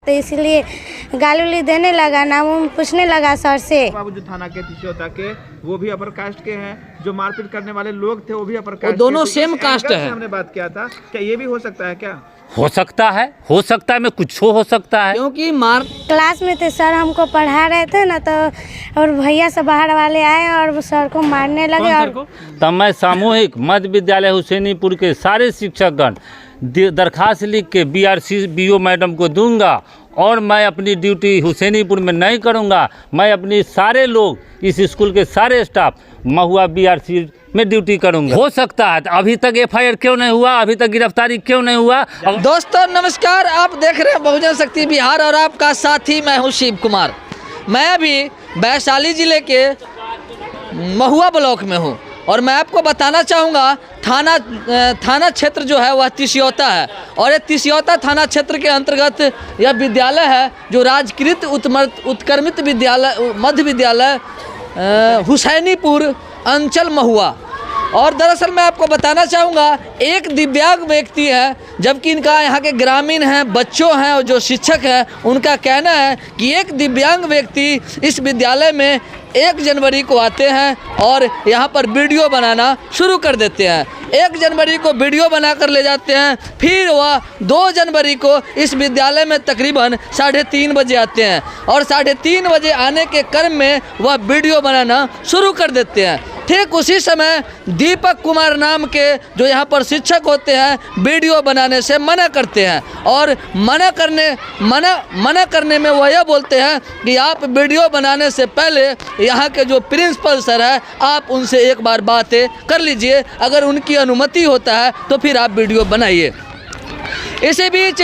तो इसलिए गाली उली देने लगा, नाम पूछने लगा सर से। बाबू जो थाना के तिसियोता के वो भी अपर कास्ट के हैं, जो मारपीट करने वाले लोग थे वो भी अपर कास्ट, दोनों सेम कास्ट है। हमने बात किया था, क्या ये भी हो सकता है? क्या हो सकता है मैं कुछ हो सकता है, क्योंकि मार क्लास में थे सर, हमको पढ़ा रहे थे ना, तो और भैया से बाहर वाले आए और सर को मारने लगे। और तब मैं सामूहिक मध्य विद्यालय हुसैनीपुर के सारे शिक्षकगण दरखास्त लिख के BRCBO मैडम को दूंगा और मैं अपनी ड्यूटी हुसैनीपुर में नहीं करूंगा। मैं अपनी सारे लोग इस स्कूल के सारे स्टाफ महुआ BRC में ड्यूटी करूंगा। हो सकता है अभी तक FIR क्यों नहीं हुआ, अभी तक गिरफ्तारी क्यों नहीं हुआ? दोस्तों नमस्कार, आप देख रहे हैं बहुजन शक्ति बिहार और आपका साथी मैं हूं शिव कुमार। मैं अभी वैशाली जिले के महुआ ब्लॉक में हूं और मैं आपको बताना चाहूँगा थाना क्षेत्र जो है वह तिसियोता है और ये तिसियोता थाना क्षेत्र के अंतर्गत यह विद्यालय है जो राजकृत उत्क्रमित विद्यालय मध्य विद्यालय हुसैनीपुर अंचल महुआ। और दरअसल मैं आपको बताना चाहूँगा एक दिव्यांग व्यक्ति है, जबकि इनका यहाँ के ग्रामीण हैं, बच्चों हैं और जो शिक्षक हैं उनका कहना है कि एक दिव्यांग व्यक्ति इस विद्यालय में 1 जनवरी को आते हैं और यहाँ पर वीडियो बनाना शुरू कर देते हैं। 1 जनवरी को वीडियो बनाकर ले जाते हैं, फिर वह 2 जनवरी को इस विद्यालय में तकरीबन 3:30 बजे आते हैं और 3:30 बजे आने के क्रम में वह वीडियो बनाना शुरू कर देते हैं। ठीक उसी समय दीपक कुमार नाम के जो यहाँ पर शिक्षक होते हैं वीडियो बनाने से मना करते हैं और मना करने में वह यह बोलते हैं कि आप वीडियो बनाने से पहले यहाँ के जो प्रिंसिपल सर है आप उनसे एक बार बातें कर लीजिए, अगर उनकी अनुमति होता है तो फिर आप वीडियो बनाइए। इसी बीच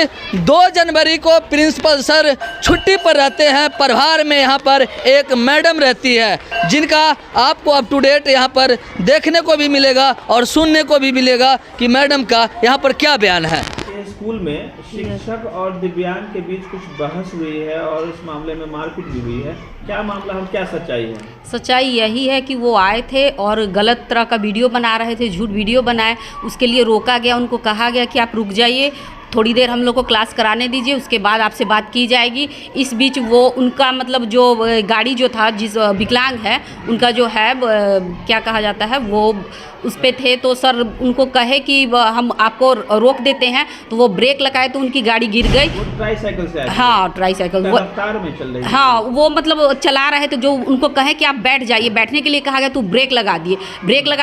2 जनवरी को प्रिंसिपल सर छुट्टी पर रहते हैं। प्रभार में यहाँ पर एक मैडम रहती है जिनका आपको अप टू डेट यहाँ पर देखने को भी मिलेगा और सुनने को भी मिलेगा कि मैडम का यहाँ पर क्या बयान है। स्कूल में शिक्षक और दिव्यांग के बीच कुछ बहस हुई है और इस मामले में मारपीट भी हुई है, क्या मामला है, क्या सच्चाई है? सच्चाई यही है कि वो आए थे और गलत तरह का वीडियो बना रहे थे, झूठ वीडियो बनाए, उसके लिए रोका गया, उनको कहा गया कि आप रुक जाइए, थोड़ी देर हम लोग को क्लास कराने दीजिए, उसके बाद आपसे बात की जाएगी। इस बीच वो उनका मतलब जो गाड़ी जो था जिस विकलांग है उनका जो है क्या कहा जाता है वो उस पे थे, तो सर उनको कहे कि हम आपको रोक देते हैं, तो वो ब्रेक लगाए तो उनकी गाड़ी गिर गई। वो ट्राईसाइकिल से आए? हाँ ट्राईसाइकिल वो रफ्तार में चल रही है। हाँ वो मतलब चला रहे थे, जो उनको कहे कि आप बैठ जाइए, बैठने के लिए कहा गया तो ब्रेक लगा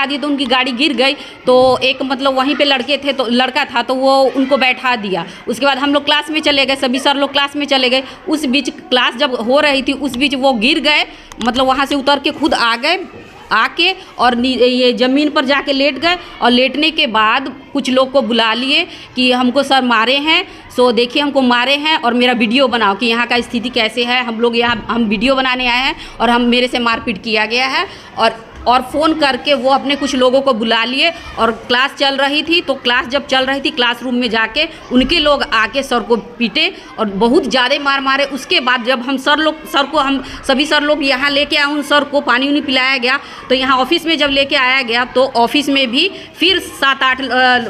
दिए तो उनकी गाड़ी गिर गई। तो एक मतलब वहीं पे लड़का था तो वो उनको बैठा दिया। उसके बाद हम लोग क्लास में चले गए, सभी सर लोग क्लास में चले गए। उस बीच क्लास जब हो रही थी उस बीच वो गिर गए, मतलब वहाँ से उतर के खुद आ गए, आके और ये ज़मीन पर जाके लेट गए और लेटने के बाद कुछ लोग को बुला लिए कि हमको सर मारे हैं, सो देखिए हमको मारे हैं और मेरा वीडियो बनाओ कि यहाँ का स्थिति कैसे है, हम लोग यहाँ हम वीडियो बनाने आए हैं और मेरे से मारपीट किया गया है। और फ़ोन करके वो अपने कुछ लोगों को बुला लिए और क्लास चल रही थी, तो क्लास जब चल रही थी क्लासरूम में जाके उनके लोग आके सर को पीटे और बहुत ज़्यादा मार मारे। उसके बाद जब हम हम सभी सर लोग यहाँ लेके आए, उन सर को पानी उनी पिलाया गया, तो यहाँ ऑफिस में जब लेके आया गया तो ऑफिस में भी फिर 7-8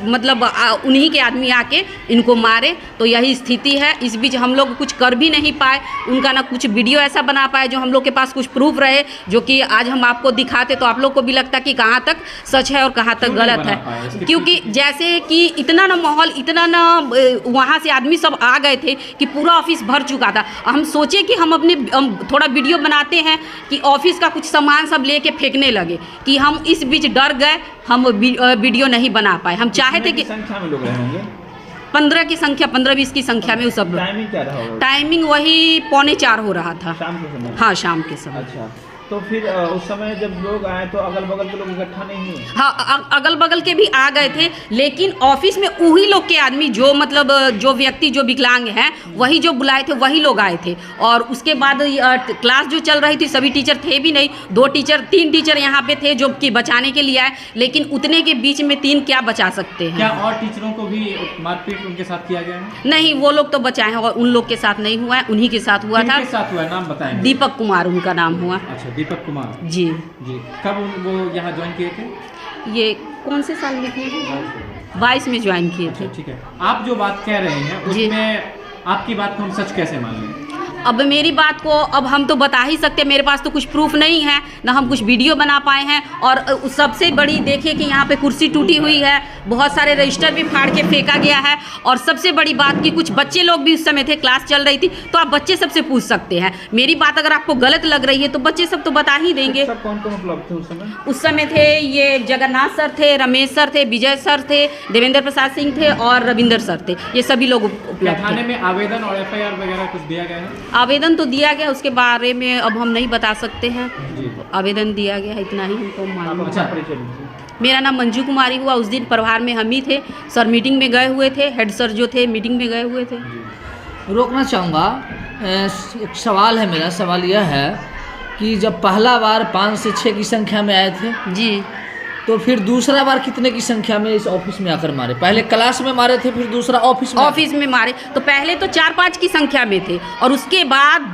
मतलब उन्हीं के आदमी आके इनको मारे। तो यही स्थिति है। इस बीच हम लोग कुछ कर भी नहीं पाए, उनका ना कुछ वीडियो ऐसा बना पाए जो हम लोग के पास कुछ प्रूफ रहे, जो कि आज हम आपको दिखाते तो आप लोग को भी लगता कि कहाँ तक सच है और कहाँ तक गलत है। क्योंकि जैसे कि इतना ना माहौल, इतना ना वहाँ से आदमी सब आ गए थे कि पूरा ऑफिस भर चुका था। हम सोचे कि हम थोड़ा वीडियो बनाते हैं कि ऑफिस का कुछ सामान सब लेके फेंकने लगे, कि हम इस बीच डर गए, हम वीडियो नहीं बना पाए। हम चाहे थे कि संख्या में लोग रहेंगे 15 की संख्या, 15-20 की संख्या में। उस सब टाइमिंग क्या रहा होगा? टाइमिंग वही 3:45 हो रहा था, शाम के समय। हाँ शाम के समय। अच्छा, तो फिर उस समय जब लोग आए तो अगल बगल के लोग इकट्ठा नहीं हुए? हाँ अगल बगल के भी आ गए थे, लेकिन ऑफिस में वही लोग के आदमी जो मतलब जो व्यक्ति जो विकलांग हैं वही जो बुलाए थे वही लोग आए थे। और उसके बाद क्लास जो चल रही थी सभी टीचर थे भी नहीं, 3 टीचर यहाँ पे थे जो कि बचाने के लिए आए, लेकिन उतने के बीच में 3 क्या बचा सकते हैं? क्या और टीचरों को भी मारपीट उनके साथ किया गया है? नहीं, वो लोग तो बचाए हैं और उन लोग के साथ नहीं हुआ है, उन्हीं के साथ हुआ था। किसके साथ हुआ है, नाम बताएंगे? दीपक कुमार उनका नाम हुआ। अच्छा, दीपक कुमार जी। कब वो यहाँ ज्वाइन किए थे? ये कौन से साल में किए थे? 22 में ज्वाइन किए थे। ठीक है, आप जो बात कह रहे हैं उसमें आपकी बात को हम सच कैसे मान लें? अब मेरी बात को अब हम तो बता ही सकते हैं, मेरे पास तो कुछ प्रूफ नहीं है, ना हम कुछ वीडियो बना पाए हैं। और सबसे बड़ी देखिए कि यहाँ पे कुर्सी टूटी हुई है, बहुत सारे रजिस्टर भी फाड़ के फेंका गया है। और सबसे बड़ी बात कि कुछ बच्चे लोग भी उस समय थे, क्लास चल रही थी, तो आप बच्चे सबसे पूछ सकते हैं। मेरी बात अगर आपको गलत लग रही है तो बच्चे सब तो बता ही देंगे। सब कौन कौन उपलब्ध थे उस समय? उस समय थे ये जगन्नाथ सर थे, रमेश सर थे, विजय सर थे, देवेंद्र प्रसाद सिंह थे और रविंदर सर थे। ये सभी लोग क्या उपलब्ध थाने थे। में आवेदन और FIR वगैरह कुछ दिया गया है? आवेदन तो दिया गया, उसके बारे में अब हम नहीं बता सकते हैं। जी। आवेदन दिया गया है, इतना ही हमको मालूम आप है। अपना परिचय दीजिए। मेरा नाम मंजू कुमारी हुआ। उस दिन प्रभार में हम ही थे, सर मीटिंग में गए हुए थे, हेड सर जो थे मीटिंग में गए हुए थे। रोकना चाहूँगा, एक सवाल है मेरा। सवाल यह है कि जब पहला बार 5 से 6 की संख्या में आए थे, जी, तो फिर दूसरा बार कितने की संख्या में इस ऑफिस में आकर मारे? पहले क्लास में मारे थे, फिर दूसरा ऑफिस में। ऑफिस में मारे तो पहले तो 4-5 की संख्या में थे और उसके बाद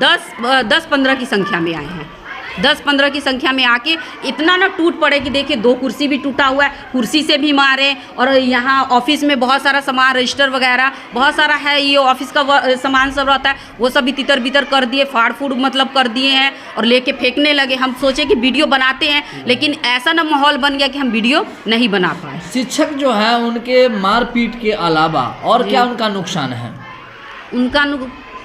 10-15 की संख्या में आए हैं। 10-15 की संख्या में आके इतना ना टूट पड़े कि देखिए 2 कुर्सी भी टूटा हुआ है, कुर्सी से भी मारे। और यहाँ ऑफिस में बहुत सारा सामान, रजिस्टर वगैरह बहुत सारा है, ये ऑफिस का सामान सब रहता है, वो सब भी तितर बितर कर दिए, फाड़ फूड़ मतलब कर दिए हैं और लेके फेंकने लगे। हम सोचे कि वीडियो बनाते हैं, लेकिन ऐसा ना माहौल बन गया कि हम वीडियो नहीं बना पाए। शिक्षक जो है उनके मारपीट के अलावा और क्या उनका नुकसान है?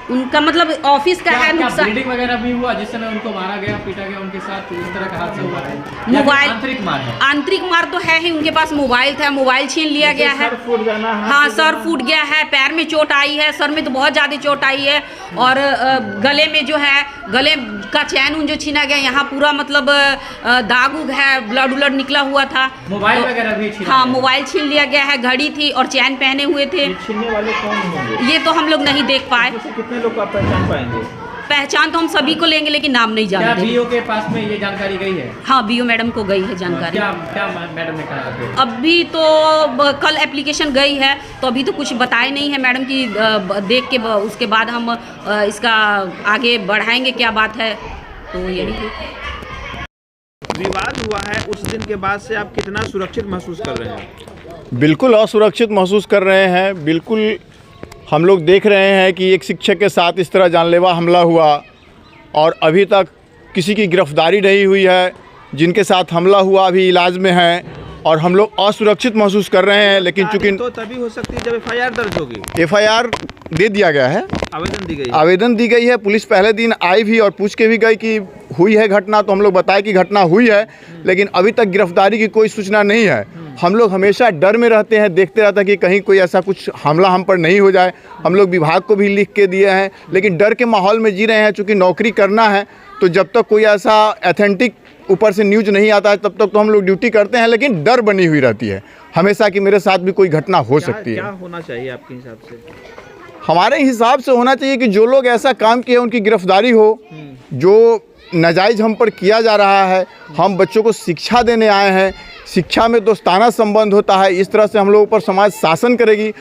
उनका मतलब ऑफिस का है नुकसान। ब्लीडिंग वगैरह भी हुआ जिस समय उनको मारा गया, पीटा गया, उनके साथ इस तरह का हादसा हुआ है? मोबाइल, आंतरिक मार है? आंतरिक मार तो है ही। उनके पास मोबाइल था, मोबाइल छीन लिया गया है। सर फूट जाना, हाँ, सर फूट गया है, पैर में चोट आई है, सर में तो बहुत ज़्यादा चोट आई है। और गले में जो है, गले का चैन उन जो छीना गया, यहाँ पूरा मतलब दाग उग है, ब्लड उलड निकला हुआ था। मोबाइल वगैरह भी छीना हाँ, गया? मोबाइल छीन लिया गया है, घड़ी थी और चैन पहने हुए थे। ये छीनने वाले कौन होंगे? ये तो हम लोग नहीं देख पाए। जैसे कितने लोग को आप पहचान पाएंगे? पहचान तो हम सभी को लेंगे, लेकिन नाम नहीं क्या जानते। BO के पास में ये जानकारी गई है? हाँ, BO मैडम को गई है जानकारी। क्या मैडम ने कहा फिर? अभी तो कल एप्लीकेशन गई है, तो अभी तो कुछ बताए नहीं है मैडम की। देख के उसके बाद हम इसका आगे बढ़ाएंगे क्या बात है, तो यही है। विवाद हुआ है, उस दिन के बाद से आप कितना सुरक्षित महसूस कर रहे हैं? बिल्कुल असुरक्षित महसूस कर रहे हैं। बिल्कुल हम लोग देख रहे हैं कि एक शिक्षक के साथ इस तरह जानलेवा हमला हुआ और अभी तक किसी की गिरफ्तारी नहीं हुई है। जिनके साथ हमला हुआ अभी इलाज में हैं और हम लोग असुरक्षित महसूस कर रहे हैं। लेकिन चूंकि तो तभी हो सकती है जब FIR दर्ज होगी। FIR दे दिया गया है, आवेदन दी गई है। आवेदन दी गई है। पुलिस पहले दिन आई भी और पूछ के भी गई कि हुई है घटना, तो हम लोग बताए कि घटना हुई है, लेकिन अभी तक गिरफ्तारी की कोई सूचना नहीं है। हम लोग हमेशा डर में रहते हैं, देखते रहते हैं कि कहीं कोई ऐसा कुछ हमला हम पर नहीं हो जाए। हम लोग विभाग को भी लिख के दिए हैं, लेकिन डर के माहौल में जी रहे हैं। चूँकि नौकरी करना है, तो जब तक कोई ऐसा ऑथेंटिक ऊपर से न्यूज़ नहीं आता है, तब तक तो हम लोग ड्यूटी करते हैं, लेकिन डर बनी हुई रहती है हमेशा कि मेरे साथ भी कोई घटना हो सकती है। क्या होना चाहिए आपके हिसाब से? हमारे हिसाब से होना चाहिए कि जो लोग ऐसा काम किए उनकी गिरफ्तारी हो। जो नाजायज़ हम पर किया जा रहा है, हम बच्चों को शिक्षा देने आए हैं, शिक्षा में दोस्ताना संबंध होता है। इस तरह से हम लोगों पर समाज शासन करेगी,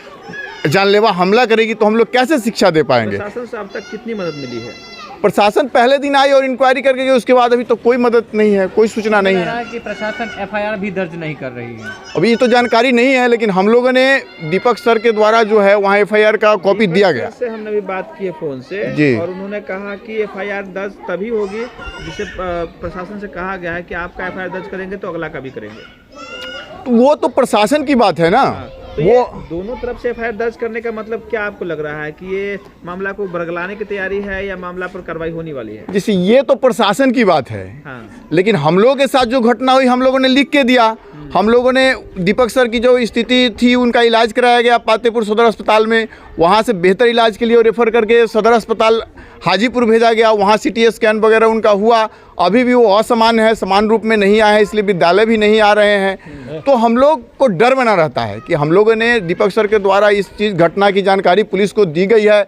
जानलेवा हमला करेगी, तो हम लोग कैसे शिक्षा दे पाएंगे? प्रशासन से अब तक कितनी मदद मिली है? प्रशासन पहले दिन आई और इंक्वायरी करके गई, उसके बाद अभी तो कोई मदद नहीं है, कोई सूचना नहीं है। कि प्रशासन FIR भी दर्ज नहीं कर रही है? अभी ये तो जानकारी नहीं है, लेकिन हम लोगों ने दीपक सर के द्वारा जो है वहाँ FIR का कॉपी दिया गया। से हमने भी बात की है फ़ोन से जी। और उन्होंने कहा कि FIR दर्ज तभी होगी जिसे प्रशासन से कहा गया है कि आपका FIR दर्ज करेंगे तो अगला का भी करेंगे। तो वो तो प्रशासन की बात है ना। तो वो ये दोनों तरफ से FIR दर्ज करने का मतलब क्या आपको लग रहा है कि ये मामला को बरगलाने की तैयारी है या मामला पर कार्रवाई होने वाली है? जैसे ये तो प्रशासन की बात है, हाँ। लेकिन हम लोगों के साथ जो घटना हुई हम लोगों ने लिख के दिया। हम लोगों ने दीपक सर की जो स्थिति थी उनका इलाज कराया गया पातेपुर सदर अस्पताल में, वहाँ से बेहतर इलाज के लिए रेफ़र करके सदर अस्पताल हाजीपुर भेजा गया। वहाँ CT स्कैन वगैरह उनका हुआ। अभी भी वो असामान्य है, समान रूप में नहीं आए हैं, इसलिए विद्यालय भी नहीं आ रहे हैं। तो हम लोग को डर बना रहता है कि हम लोगों ने दीपक सर के द्वारा इस चीज़ घटना की जानकारी पुलिस को दी गई है।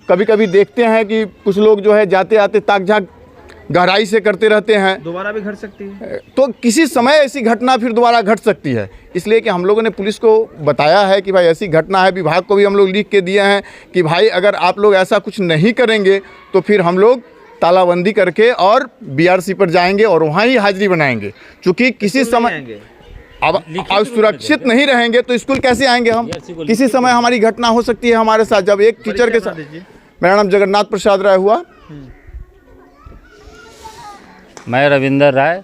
कभी कभी देखते हैं कि कुछ लोग जो है जाते आते ताक झाक गहराई से करते रहते हैं, दोबारा भी घट सकती है। तो किसी समय ऐसी घटना फिर दोबारा घट सकती है। इसलिए कि हम लोगों ने पुलिस को बताया है कि भाई ऐसी घटना है। विभाग को भी हम लोग लिख के दिए हैं कि भाई अगर आप लोग ऐसा कुछ नहीं करेंगे तो फिर हम लोग तालाबंदी करके और BRC पर जाएंगे और वहाँ ही हाजिरी बनाएंगे। चूँकि किसी समय अब सुरक्षित नहीं रहेंगे तो स्कूल कैसे आएंगे हम? किसी समय हमारी घटना हो सकती है हमारे साथ, जब एक टीचर के साथ। मेरा नाम जगन्नाथ प्रसाद राय हुआ। मैं रविंदर राय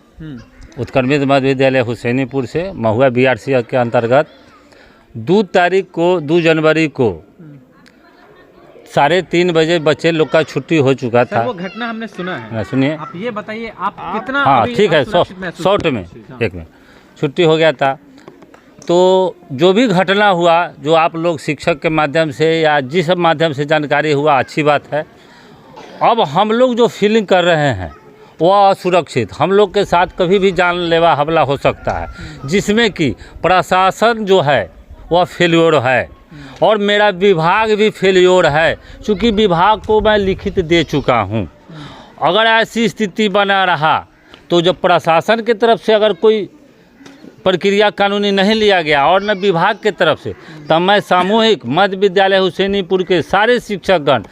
उत्क्रमित मध्य विद्यालय हुसैनीपुर से महुआ BRC के अंतर्गत 2 जनवरी को 3:30 बजे बच्चे लोग का छुट्टी हो चुका था। वो घटना हमने सुना है, सुनिए। आप ये बताइए आप कितना हाँ ठीक है, शॉर्ट में एक मिनट छुट्टी हो गया था। तो जो भी घटना हुआ, जो आप लोग शिक्षक के माध्यम से या जिस माध्यम से जानकारी हुआ, अच्छी बात है। अब हम लोग जो फीलिंग कर रहे हैं वह असुरक्षित, हम लोग के साथ कभी भी जानलेवा हमला हो सकता है, जिसमें कि प्रशासन जो है वह फेल्योर है और मेरा विभाग भी फेल्योर है, क्योंकि विभाग को मैं लिखित दे चुका हूँ। अगर ऐसी स्थिति बना रहा तो जब प्रशासन की तरफ से अगर कोई प्रक्रिया कानूनी नहीं लिया गया और न विभाग के तरफ से, तब मैं सामूहिक मध्य विद्यालय हुसैनीपुर के सारे शिक्षकगण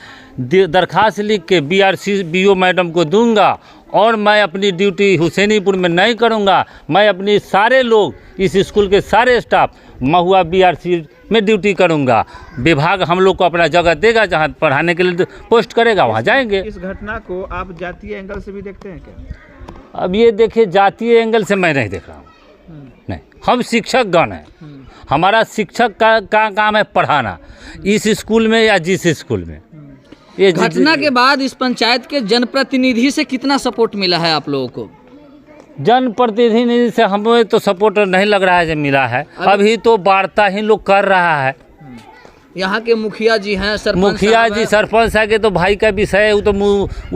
दरखास्त लिख के BRC BO मैडम को दूंगा और मैं अपनी ड्यूटी हुसैनीपुर में नहीं करूंगा। मैं अपनी सारे लोग, इस स्कूल के सारे स्टाफ महुआ BRC में ड्यूटी करूंगा। विभाग हम लोग को अपना जगह देगा, जहां पढ़ाने के लिए पोस्ट करेगा वहां जाएंगे। इस घटना को आप जातीय एंगल से भी देखते हैं क्या? अब ये देखिए, जातीय एंगल से मैं नहीं देख रहा हूँ, नहीं। हम शिक्षकगण हैं, हमारा शिक्षक का काम है पढ़ाना, इस स्कूल में या जिस स्कूल में। ये घटना के बाद इस पंचायत के जनप्रतिनिधि से कितना सपोर्ट मिला है आप लोगों को? जनप्रतिनिधि से हमें तो सपोर्ट नहीं लग रहा है जो मिला है। अभी तो वार्ता ही लोग कर रहा है। यहाँ के मुखिया जी हैं, सरपंच मुखिया जी सरपंच है के तो भाई का विषय है, वो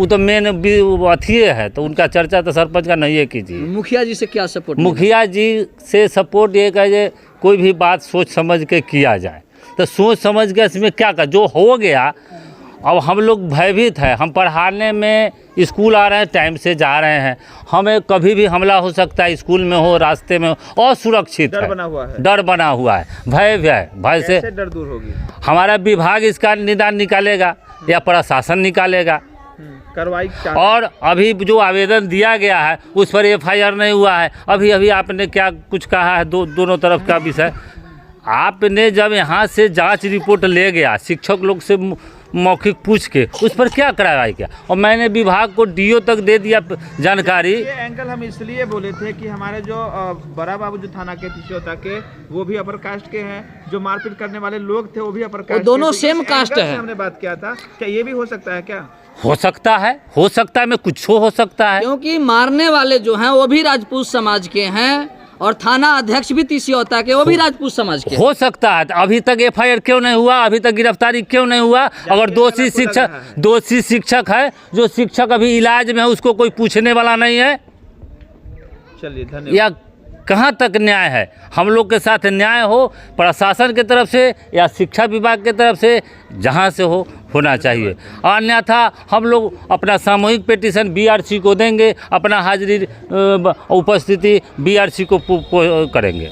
तो मेन अथी है, तो उनका चर्चा तो सरपंच का नहीं है कीजिए। मुखिया जी से क्या सपोर्ट? मुखिया जी से सपोर्ट ये कहे कोई भी बात सोच समझ के किया जाए, तो सोच समझ के इसमें क्या कर, जो हो गया अब हम लोग भयभीत है। हम पढ़ाने में स्कूल आ रहे हैं, टाइम से जा रहे हैं, हमें कभी भी हमला हो सकता है, स्कूल में हो, रास्ते में हो, असुरक्षित डर है, बना हुआ है, डर बना हुआ है, भय से कैसे डर दूर होगी? हमारा विभाग इसका निदान निकालेगा या प्रशासन निकालेगा। कार्रवाई और अभी जो आवेदन दिया गया है उस पर FIR नहीं हुआ है। अभी आपने क्या कुछ कहा है, दोनों तरफ का विषय आपने जब यहाँ से जांच रिपोर्ट ले गया, शिक्षक लोग से मौखिक पूछ के उस पर क्या कार्रवाई किया, और मैंने विभाग को DO तक दे दिया जानकारी। ये एंगल हम इसलिए बोले थे कि हमारे जो बड़ा बाबू जो थाना के तिसियोता के, वो भी अपर कास्ट के हैं, जो मारपीट करने वाले लोग थे वो भी अपर कास्ट, दोनों सेम कास्ट है। हमने बात किया था, क्या ये भी हो सकता है? क्या हो सकता है मैं कुछ हो सकता है, क्योंकि मारने वाले जो हैं वो भी राजपूत समाज के हैं और थाना अध्यक्ष भी तिसियोता के, वो भी राजपूत समाज के। हो सकता है। अभी तक FIR क्यों नहीं हुआ, अभी तक गिरफ्तारी क्यों नहीं हुआ? अगर दोषी शिक्षक है, जो शिक्षक अभी इलाज में है, उसको कोई पूछने वाला नहीं है। चलिए धन्यवाद। या कहाँ तक न्याय है? हम लोग के साथ न्याय हो प्रशासन की तरफ से या शिक्षा विभाग की तरफ से, जहाँ से हो होना चाहिए। अन्यथा हम लोग अपना सामूहिक पिटीशन BRC को देंगे, अपना हाजिरी उपस्थिति BRC को करेंगे।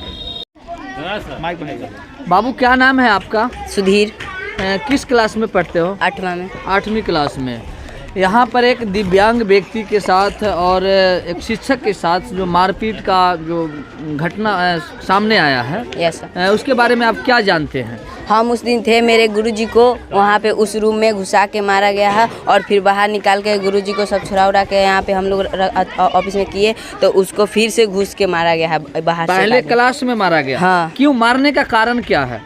बाबू क्या नाम है आपका? सुधीर। किस क्लास में पढ़ते हो? 8वां में। 8वीं क्लास में। यहाँ पर एक दिव्यांग व्यक्ति के साथ और एक शिक्षक के साथ जो मारपीट का जो घटना सामने आया है, यस सर, उसके बारे में आप क्या जानते हैं? हम उस दिन थे, मेरे गुरुजी को वहाँ पे उस रूम में घुसा के मारा गया है और फिर बाहर निकाल के गुरुजी को सब छुड़ा उड़ा के यहाँ पे हम लोग ऑफिस में किए, तो उसको फिर से घुस के मारा गया है बाहर से। पहले क्लास में मारा गया? हाँ। क्यों मारने का कारण क्या है?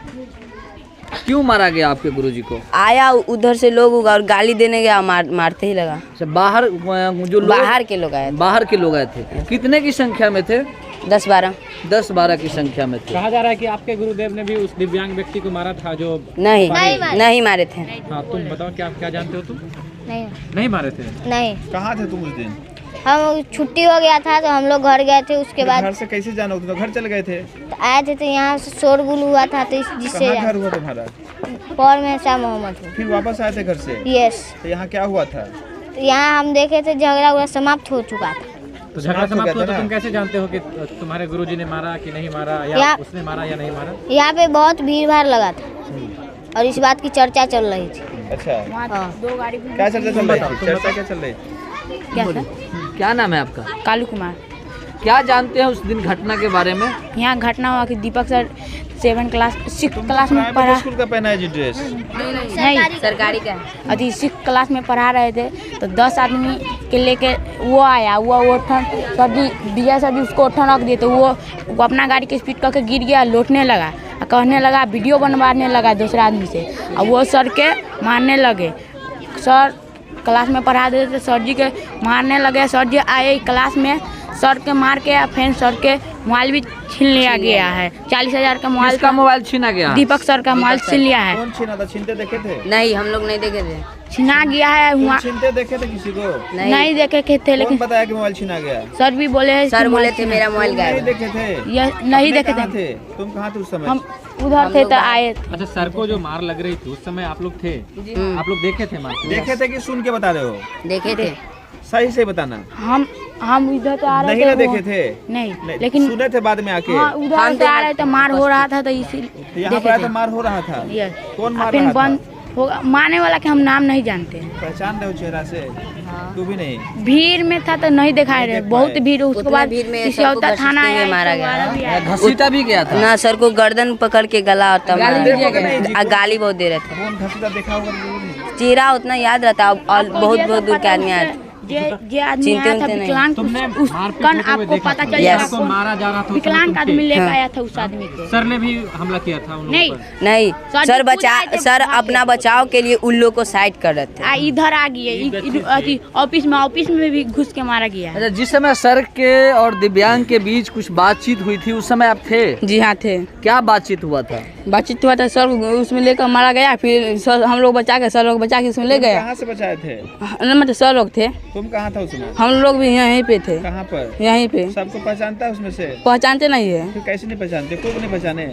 क्यों मारा गया आपके गुरुजी को? आया उधर से लोग और गाली देने गया, मारते ही लगा। बाहर जो लोग, बाहर के लोग आए थे। बाहर के लोग आए थे। कितने की संख्या में थे? 10-12 की संख्या में थे। कहा जा रहा है कि आपके गुरुदेव ने भी उस दिव्यांग व्यक्ति को मारा था जो नहीं मारे थे। हाँ, तुम बताओ क्या जानते हो तुम? नहीं मारे थे? नहीं। कहाँ थे तुम उस दिन? हम छुट्टी हो गया था तो हम लोग घर गए थे, उसके बाद घर से कैसे जाना होता? घर चले गए थे? तो आए थे तो यहाँ से शोरगुल हुआ था, तो जिससे घर हुआ तुम्हारा? पौर में शाह मोहम्मद। फिर वापस आए थे घर से? यस। तो यहाँ क्या हुआ था? तो यहाँ हम देखे थे झगड़ा समाप्त हो चुका था। तो झगड़ा समाप्त हुआ तो तुम कैसे जानते हो कि तुम्हारे गुरुजी ने मारा कि नहीं मारा, या उसने मारा या नहीं मारा? यहाँ पे बहुत भीड़ भाड़ लगा था और इस बात की चर्चा चल रही थी। अच्छा, क्या चर्चा चल रही थी? क्या चल रही थी? क्या नाम है आपका? कालू कुमार। क्या जानते हैं उस दिन घटना के बारे में? यहाँ घटना हुआ कि दीपक सर 6 क्लास में पढ़ा, स्कूल का पहना है जी ड्रेस? नहीं सरकारी का अभी 6 क्लास में पढ़ा रहे थे तो 10 आदमी के लेके वो आया, वो ठन सर जी दिया, सर जी उसको ठन रख दिए तो वो अपना गाड़ी के स्पीड करके गिर गया, लौटने लगा, कहने लगा वीडियो बनवाने लगा दूसरे आदमी से, और वो सर के मारने लगे। सर क्लास में पढ़ा देते थे, सर जी के मारने लगे। सर जी आए क्लास में, सर के मार के फिर सर के मोबाइल भी छीन लिया गया है। 40,000 का मोबाइल का मोबाइल छीना गया? दीपक सर का मोबाइल छीन लिया है। कौन छीना था? छीनते देखे थे? नहीं, हम लोग नहीं देखे थे। छीना गया है वहाँ, छीनते देखे थे किसी को? नहीं देखे थे, कौन लेकिन बताया कि मोबाइल छीना गया? सर भी बोले हैं, सर बोले थे मेरा मोबाइल नहीं गायब। देखे थे? नहीं देखे कहाँ थे। तुम कहाँ थे उस समय? हम उधर थे तो आए थे। अच्छा, सर को जो मार लग रही थी उस समय आप लोग थे? आप लोग देखे थे मार? देखे थे कि सुन के बता रहे हो? देखे थे। सही से बताना। हम इधर से आ रहे नहीं थे, ना देखे थे? नहीं, लेकिन सुने थे बाद में आके? हाँ, उधर से आ रहे थे, मार हो रहा था तो इसीलिए यहाँ पर आया तो मार हो रहा था? कौन मार फिर रहा बंद था? होगा, मारने वाला के हम नाम नहीं जानते हैं। पहचान रहे हो चेहरा से? तू भी नहीं? भीड़ में था तो नहीं दिखाई रहे, बहुत भीड़। उसके बाद भीड़ में सिसौता थाना आया, मारा गया, घसीटा भी गया था ना सर को गर्दन पकड़ के गला और गाली बहुत दे रहे थे। कौन घसीटा देखा होगा जरूर नहीं? चेहरा उतना याद रहता और बहुत बहुत दूर के आदमी आए। जे आदमी आया था विकलांग, उस कन आपको पता चल जाएगा को मारा जा रहा था, विकलांग आदमी लेकर आया था उस आदमी को। सर ने भी हमला किया था उन लोगों पर? नहीं, सर अपना बचाव के लिए उन लोग को साइड कर रहे थे। इधर आ गए ऑफिस में भी घुस के मारा गया। अच्छा, जिस समय सर के और दिव्यांग के बीच कुछ बातचीत हुई थी उस समय आप थे? जी हाँ थे। क्या बातचीत हुआ था? बातचीत हुआ था, सर उसमें लेकर मारा गया, फिर सर हम लोग बचा के, सर लोग बचा के उसमें ले गए। कहाँ से बचाए थे? मतलब सर लोग थे। तुम कहाँ था उसमें? हम लोग भी यहीं पे थे। कहाँ पर? यहीं पे। सबको पहचानता है उसमें से? पहचानते नहीं है। फिर कैसे नहीं पहचानते? को नहीं पहचाने?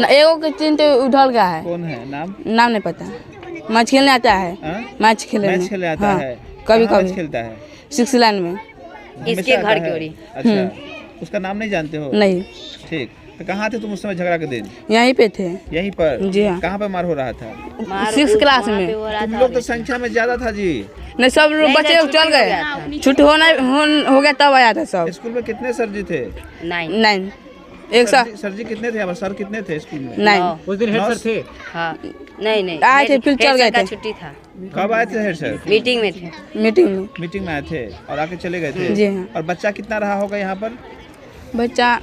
एगो के चिन्ह उधर गया है। कौन है? नाम नहीं पता। मैच खेलने आता है। मैच खेलने आता है? कभी कहाँ कभी मैच खेलता है? 6 लाइन में। इसके घर की ओरी। अच्छा, उसका नाम नहीं जानते हो? नहीं। ठीक, तो कहाँ थे तुम उस समय झगड़ा के दिन? यहीं पे थे। यहीं पर? जी हाँ। कहाँ पे मार हो रहा था? 6 क्लास में। तुम लोग तो संख्या में ज्यादा था जी। नहीं, सब बच्चे लोग चल गए, छुट्टी हो गया तब आया था सब। स्कूल में कितने सर जी थे? 9। एक सर जी कितने थे? सर कितने थे स्कूल में? 9। उस दिन हेड सर थे? हाँ, नहीं आए थे, फिर चल गए थे। छुट्टी था। कब आए थे हेड सर? मीटिंग में थे। मीटिंग में आए थे और आके चले गए थे? जी हाँ। और बच्चा कितना रहा होगा यहाँ पर? बच्चा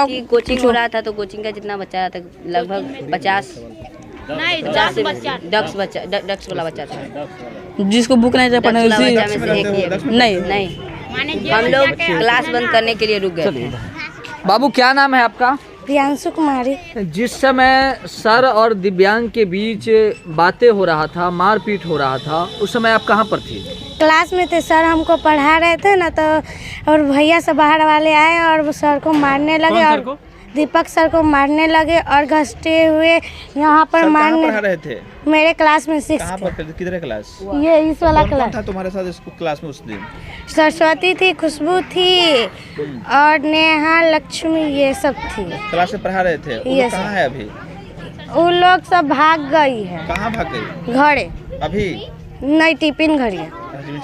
की कोचिंग हो रहा था तो कोचिंग का जितना बच्चा था लगभग 50 10 वाला बच्चा था, जिसको बुक नहीं था पढ़ने नहीं हम लोग क्लास बंद करने के लिए रुक गए थे। बाबू क्या नाम है आपका? प्रियांशु कुमारी। जिस समय सर और दिव्यांग के बीच बातें हो रहा था, मारपीट हो रहा था, उस समय आप कहाँ पर थी? क्लास में थे, सर हमको पढ़ा रहे थे ना तो और भैया से बाहर वाले आए और वो सर को मारने लगे और दीपक सर को मारने लगे और घसते हुए यहाँ पर मारने। पढ़ा रहे थे? मेरे क्लास में 6। कहाँ पर? किधर क्लास? ये इस वाला कौन क्लास था तुम्हारे साथ इस क्लास में उस दिन? सरस्वती थी, खुशबू थी और नेहा, लक्ष्मी, ये सब थी। क्लास में पढ़ा रहे थे? वो लोग कहाँ है अभी? वो लोग सब भाग गई है। कहाँ भाग गई? घरे। अभी नहीं, टिफिन घड़िया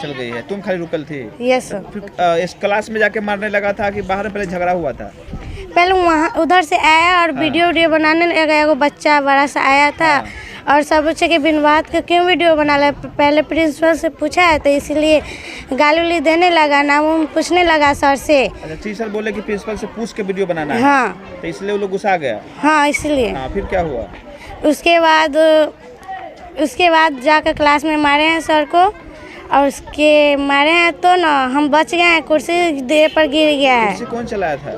चल गई है। तुम खाली रुकल थी? Yes sir. फिर इस क्लास में जाके मारने लगा था कि बाहर पहले झगड़ा हुआ था? पहले वहाँ उधर से आया और वीडियो बनाने लगा। एगो बच्चा बड़ा सा आया था और सब पूछे कि बिन बात के क्यों वीडियो बना रहा है। पहले प्रिंसिपल से पूछा है तो इसीलिए गाली उली देने लगा, नाम पूछने लगा सर से। अच्छा, टीचर बोले कि प्रिंसिपल से पूछ के वीडियो बनाना है? हाँ। तो इसलिए वो लोग गुस्सा गया? हाँ, इसलिए। हाँ, फिर क्या हुआ? उसके बाद जाकर क्लास में मारे हैं सर को और उसके मारे हैं तो ना हम बच गए हैं, कुर्सी देर पर गिर गया है। कुर्सी कौन चलाया था?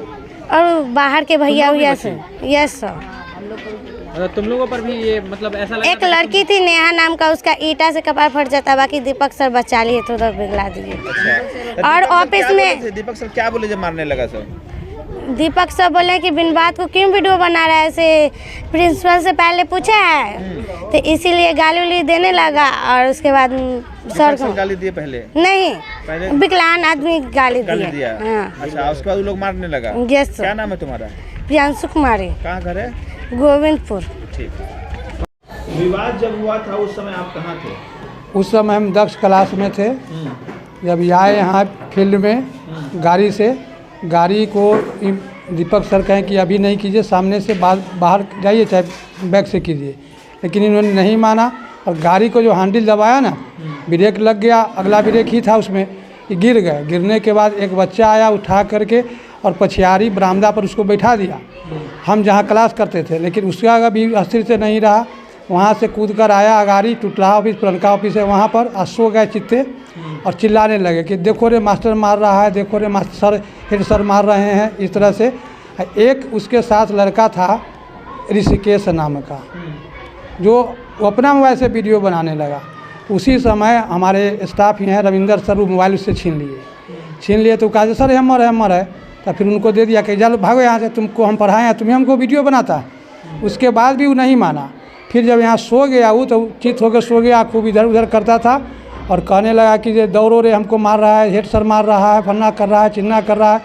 और बाहर के भैया से। Yes sir. तुम लोगों पर भी ये मतलब ऐसा लगा? एक लड़की थी नेहा नाम का, उसका ईटा से कपार फट जाता, बाकी दीपक सर बचा लिए तो उधर पिघला दिए। अच्छा, और ऑफिस में दीपक सर क्या बोले जब मारने लगा सर? दीपक सर बोले कि बिन बात को क्यों वीडियो बना रहा है, ऐसे प्रिंसिपल से पहले पूछा है तो इसीलिए गाली उली देने लगा। और उसके बाद सर को गाली दिए? पहले नहीं, विकलांग आदमी गाली दिया। हाँ। अच्छा, उसके बाद वो लोग मारने लगा? Yes sir. क्या नाम है तुम्हारा? प्रियांशु कुमारी। कहाँ घर है? गोविंदपुर। ठीक। विवाद जब हुआ था उस समय आप कहाँ थे? उस समय हम 10 क्लास में थे। जब आए यहाँ फील्ड में गाड़ी से गाड़ी को दीपक सर कहें कि अभी नहीं कीजिए, सामने से बाहर जाइए, चाहे बैक से कीजिए, लेकिन इन्होंने नहीं माना और गाड़ी को जो हैंडल दबाया ना, ब्रेक लग गया, अगला ब्रेक ही था उसमें, ये गिर गए। गिरने के बाद एक बच्चा आया उठा करके और पछियारी बरामदा पर उसको बैठा दिया। हम जहाँ क्लास करते थे, लेकिन उसका भी अस्थिर से नहीं रहा, वहाँ से कूद कर आया अगाड़ी, टुटला ऑफिस पुरनका ऑफिस है वहाँ पर, सो गए चित्ते और चिल्लाने लगे कि देखो रे मास्टर मार रहा है, देखो रे मास्टर सर, हेड सर मार रहे हैं, इस तरह से। एक उसके साथ लड़का था ऋषिकेश नाम का, जो अपना मोबाइल से वीडियो बनाने लगा। उसी समय हमारे स्टाफ ही हैं रविंदर सर, वो मोबाइल उससे छीन लिए तो कहा सर हमर है, तो फिर उनको दे दिया कि चलो भागो यहाँ से, तुमको हम पढ़ाए हैं, तुम्हें हमको वीडियो बनाता है। उसके बाद भी वो नहीं माना। फिर जब यहाँ सो गया वो, तो चित होकर सो गया, खूब इधर उधर करता था और कहने लगा कि ये दौड़ो रे, हमको मार रहा है, हेड सर मार रहा है, फन्ना कर रहा है, चिन्ना कर रहा है,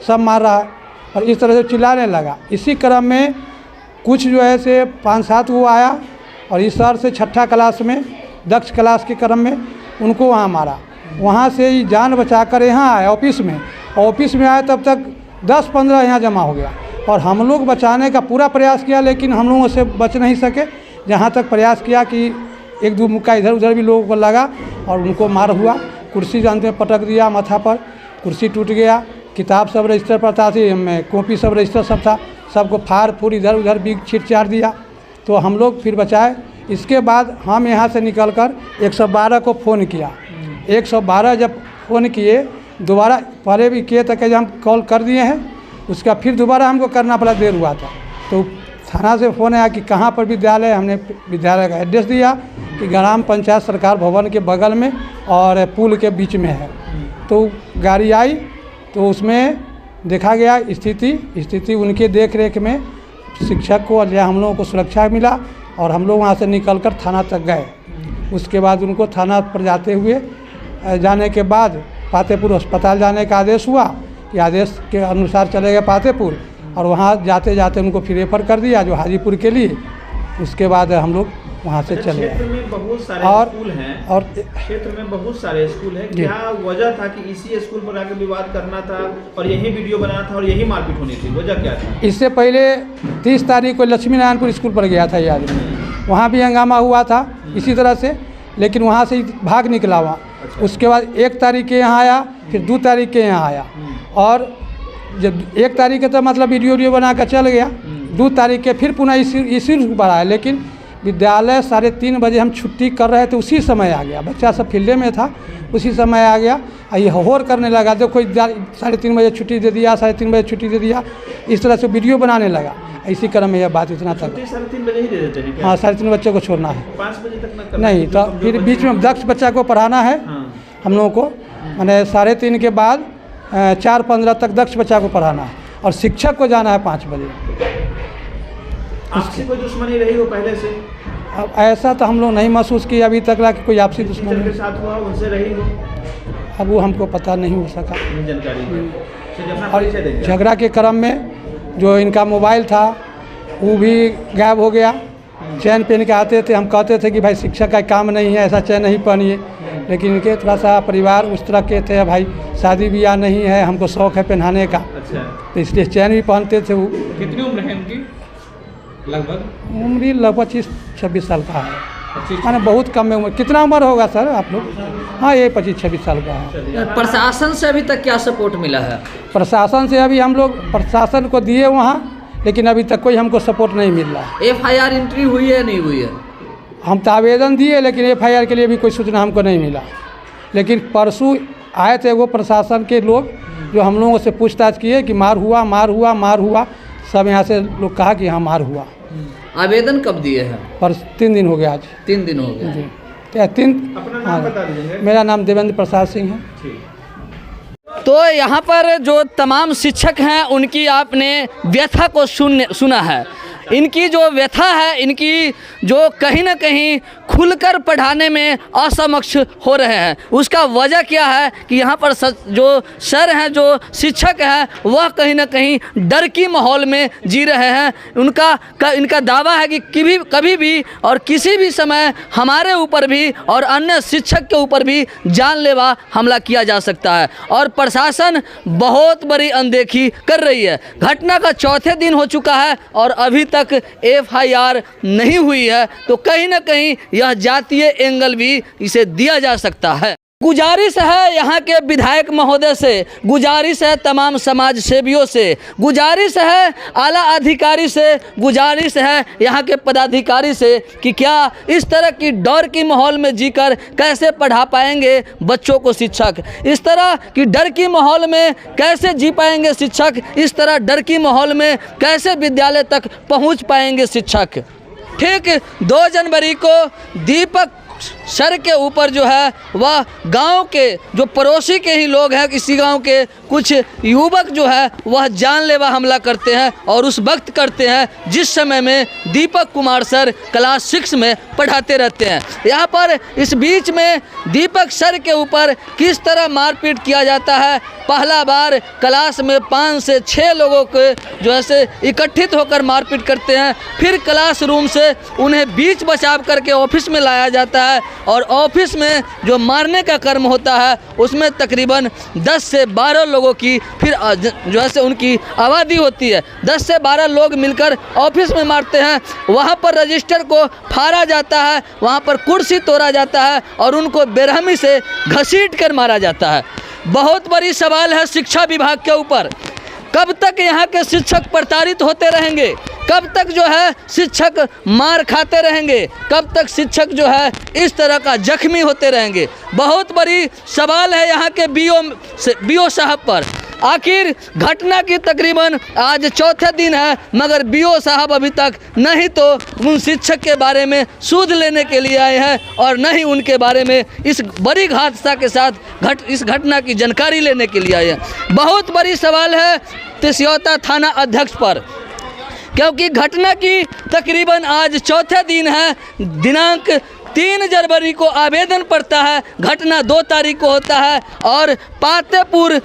सब मार रहा है, और इस तरह से चिल्लाने लगा। इसी क्रम में कुछ जो है से 5-7 वो आया और इस सर से 6ठा क्लास में, दक्ष क्लास के क्रम में उनको वहाँ मारा। वहाँ से ही जान बचा कर यहाँ आए ऑफिस में आए, तब तक 10-15 यहाँ जमा हो गया और हम लोग बचाने का पूरा प्रयास किया, लेकिन हम लोगों से बच नहीं सके। जहाँ तक प्रयास किया कि 1-2 मुक्का इधर उधर भी लोगों को लगा और उनको मार हुआ। कुर्सी जानते हैं पटक दिया माथा पर, कुर्सी टूट गया, किताब सब रजिस्टर पर था, कॉपी सब रजिस्टर सब था, सबको फाड़ फूड़ इधर उधर भी छीट चार दिया। तो हम लोग फिर बचाए। इसके बाद हम यहाँ से निकलकर 112 को फ़ोन किया। 112 जब फ़ोन किए, दोबारा पहले भी किए थे कि हम कॉल कर दिए हैं, उसका फिर दोबारा हमको करना पड़ा, देर हुआ था। तो थाना से फ़ोन आया कि कहाँ पर विद्यालय, हमने विद्यालय का एड्रेस दिया कि ग्राम पंचायत सरकार भवन के बगल में और पुल के बीच में है। तो गाड़ी आई तो उसमें देखा गया स्थिति उनके देख रेख में शिक्षक को या हम लोगों को सुरक्षा मिला और हम लोग वहाँ से निकलकर थाना तक गए। उसके बाद उनको थाना पर जाने के बाद पातेपुर अस्पताल जाने का आदेश हुआ कि आदेश के अनुसार चले गए पातेपुर और वहाँ जाते जाते उनको फिर रेफर कर दिया जो हाजीपुर के लिए। उसके बाद हम लोग वहाँ से चले क्षेत्र में बहुत सारे स्कूल हैं और क्षेत्र में बहुत सारे स्कूल हैं, क्या वजह था कि इसी स्कूल पर आकर विवाद करना था और यही वीडियो बनाना था और यही मारपीट होनी थी, वजह क्या था? इससे पहले 30 तारीख को लक्ष्मी नारायणपुर स्कूल पर गया था ये आदमी, वहाँ भी हंगामा हुआ था इसी तरह से, लेकिन वहाँ से भाग निकला वहाँ। उसके बाद 1 तारीख के यहाँ आया, फिर 2 तारीख के यहाँ आया और जब 1 तारीख के तो मतलब वीडियो बना कर चल गया। 2 तारीख के फिर पुनः इसी पर आया, लेकिन विद्यालय 3:30 बजे हम छुट्टी कर रहे थे, उसी समय आ गया। बच्चा सब फील्डे में था, उसी समय आ गया। ये होर करने लगा, देखो 3:30 बजे छुट्टी दे दिया, 3:30 बजे छुट्टी दे दिया, इस तरह से वीडियो बनाने लगा। इसी क्रम में यह बात इतना तक। 3:30 बजे ही दे देते हैं क्या? हाँ, 3:30 बच्चे को छोड़ना है, 5 बजे तक नहीं। तो फिर बीच में दक्ष बच्चा को पढ़ाना है हम लोगों को, मैंने 3:30 के बाद 4:15 तक दक्ष बच्चा को पढ़ाना है और शिक्षक को जाना है 5 बजे। आपसे कोई दुश्मनी रही हो पहले से? अब ऐसा तो हम लोग नहीं महसूस किया अभी तक कि कोई आपसी दुश्मनी के साथ हुआ, उनसे रही हो? अब वो हमको पता नहीं हो सका। जानकारी और झगड़ा के क्रम में जो इनका मोबाइल था वो भी गायब हो गया। चैन पहन के आते थे, हम कहते थे कि भाई शिक्षक का काम नहीं है, ऐसा चैन नहीं पहनिए, लेकिन इनके थोड़ा सा परिवार उस तरह के थे, भाई शादी ब्याह नहीं है, हमको शौक़ है पहनाने का। अच्छा। तो इसलिए चैन भी पहनते थे वो। कितनी उम्र है उनकी लगभग? उम्र लगभग 25-26 साल का है, माने बहुत कम में उम्र। कितना उम्र होगा सर आप लोग? हाँ, ये 25-26 साल का है। प्रशासन से अभी तक क्या सपोर्ट मिला है? प्रशासन से अभी हम लोग प्रशासन को दिए वहाँ, लेकिन अभी तक कोई हमको सपोर्ट नहीं मिल रहा है। FIR एंट्री हुई है नहीं हुई है? हम तो आवेदन दिए, लेकिन FIR के लिए भी कोई सूचना हमको नहीं मिला। लेकिन परसों आए थे वो प्रशासन के लोग, जो हम लोगों से पूछताछ किए कि मार हुआ। सब यहाँ से लोग कहा कि हाँ मार हुआ। आवेदन कब दिए हैं? पर 3 दिन हो गया आज। 3 दिन हो गए जी। क्या 3? अपना नाम बता दीजिए। मेरा नाम देवेंद्र प्रसाद सिंह है। तो यहाँ पर जो तमाम शिक्षक हैं उनकी आपने व्यथा को सुना है। इनकी जो व्यथा है, इनकी जो कहीं ना कहीं खुलकर पढ़ाने में असमक्ष हो रहे हैं, उसका वजह क्या है कि यहाँ पर जो सर हैं, जो शिक्षक हैं, वह कहीं ना कहीं डर की माहौल में जी रहे हैं। इनका दावा है कि कभी भी और किसी भी समय हमारे ऊपर भी और अन्य शिक्षक के ऊपर भी जानलेवा हमला किया जा सकता है और प्रशासन बहुत बड़ी अनदेखी कर रही है। घटना का चौथे दिन हो चुका है और अभी तक FIR नहीं हुई है, तो कहीं ना कहीं यह जातीय एंगल भी इसे दिया जा सकता है। गुजारिश है यहाँ के विधायक महोदय से, गुजारिश है तमाम समाज सेवियों से, गुजारिश है आला अधिकारी से, गुजारिश है यहाँ के पदाधिकारी से कि क्या इस तरह की डर की माहौल में जीकर कैसे पढ़ा पाएंगे बच्चों को शिक्षक, इस तरह की डर की माहौल में कैसे जी पाएंगे शिक्षक, इस तरह डर की माहौल में कैसे विद्यालय तक पहुँच पाएंगे शिक्षक। ठीक 2 जनवरी को दीपक सर के ऊपर जो है वह गांव के जो पड़ोसी के ही लोग हैं, इसी गांव के कुछ युवक जो है वह जानलेवा हमला करते हैं और उस वक्त करते हैं जिस समय में दीपक कुमार सर क्लास 6 में पढ़ाते रहते हैं। यहाँ पर इस बीच में दीपक सर के ऊपर किस तरह मारपीट किया जाता है। पहला बार क्लास में 5 से 6 लोगों के जो है इकट्ठित होकर मारपीट करते हैं, फिर क्लासरूम से उन्हें बीच बचाव करके ऑफिस में लाया जाता है और ऑफिस में जो मारने का कर्म होता है उसमें तकरीबन 10 से 12 लोगों की फिर जो है उनकी आबादी होती है। 10 से 12 लोग मिलकर ऑफिस में मारते हैं। वहाँ पर रजिस्टर को फाड़ा जाता है, वहाँ पर कुर्सी तोड़ा जाता है और उनको बेरहमी से घसीट कर मारा जाता है। बहुत बड़ी सवाल है शिक्षा विभाग के ऊपर, कब तक यहाँ के शिक्षक प्रताड़ित होते रहेंगे, कब तक जो है शिक्षक मार खाते रहेंगे, कब तक शिक्षक जो है इस तरह का जख्मी होते रहेंगे। बहुत बड़ी सवाल है यहाँ के BO साहब पर। आखिर घटना की तकरीबन आज चौथे दिन है मगर BO साहब अभी तक नहीं तो उन शिक्षक के बारे में सूद लेने के लिए आए हैं और न ही उनके बारे में इस बड़ी हादसा के साथ इस घटना की जानकारी लेने के लिए आए हैं। बहुत बड़ी सवाल है तिसियौता थाना अध्यक्ष पर, क्योंकि घटना की तकरीबन आज चौथे दिन है। दिनांक 3 जनवरी को आवेदन पड़ता है, घटना 2 तारीख को होता है और पातेपुर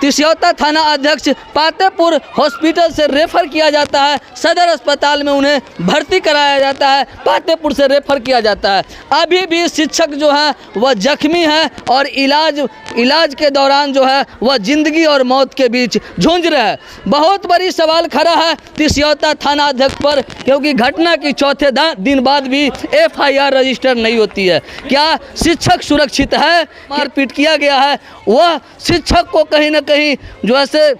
तिसियौता थाना अध्यक्ष पातेपुर हॉस्पिटल से रेफ़र किया जाता है, सदर अस्पताल में उन्हें भर्ती कराया जाता है, पातेपुर से रेफ़र किया जाता है। अभी भी शिक्षक जो है वह जख्मी है और इलाज के दौरान जो है वह ज़िंदगी और मौत के बीच झूंझ रहे हैं। बहुत बड़ी सवाल खड़ा है तिसियौता थाना अध्यक्ष पर, क्योंकि घटना की चौथे दिन बाद भी FIR रजिस्टर नहीं होती है। क्या शिक्षक सुरक्षित है? मारपीट किया गया है, वह शिक्षक को कहीं ना कहीं जो है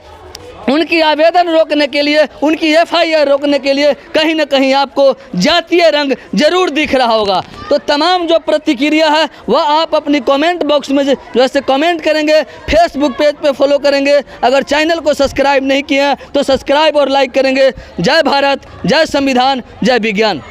उनकी आवेदन रोकने के लिए, उनकी FIR रोकने के लिए कहीं ना कहीं आपको जातीय रंग जरूर दिख रहा होगा। तो तमाम जो प्रतिक्रिया है वह आप अपनी कमेंट बॉक्स में जो है कमेंट करेंगे, फेसबुक पेज पे फॉलो करेंगे। अगर चैनल को सब्सक्राइब नहीं किया तो सब्सक्राइब और लाइक करेंगे। जय भारत, जय संविधान, जय विज्ञान।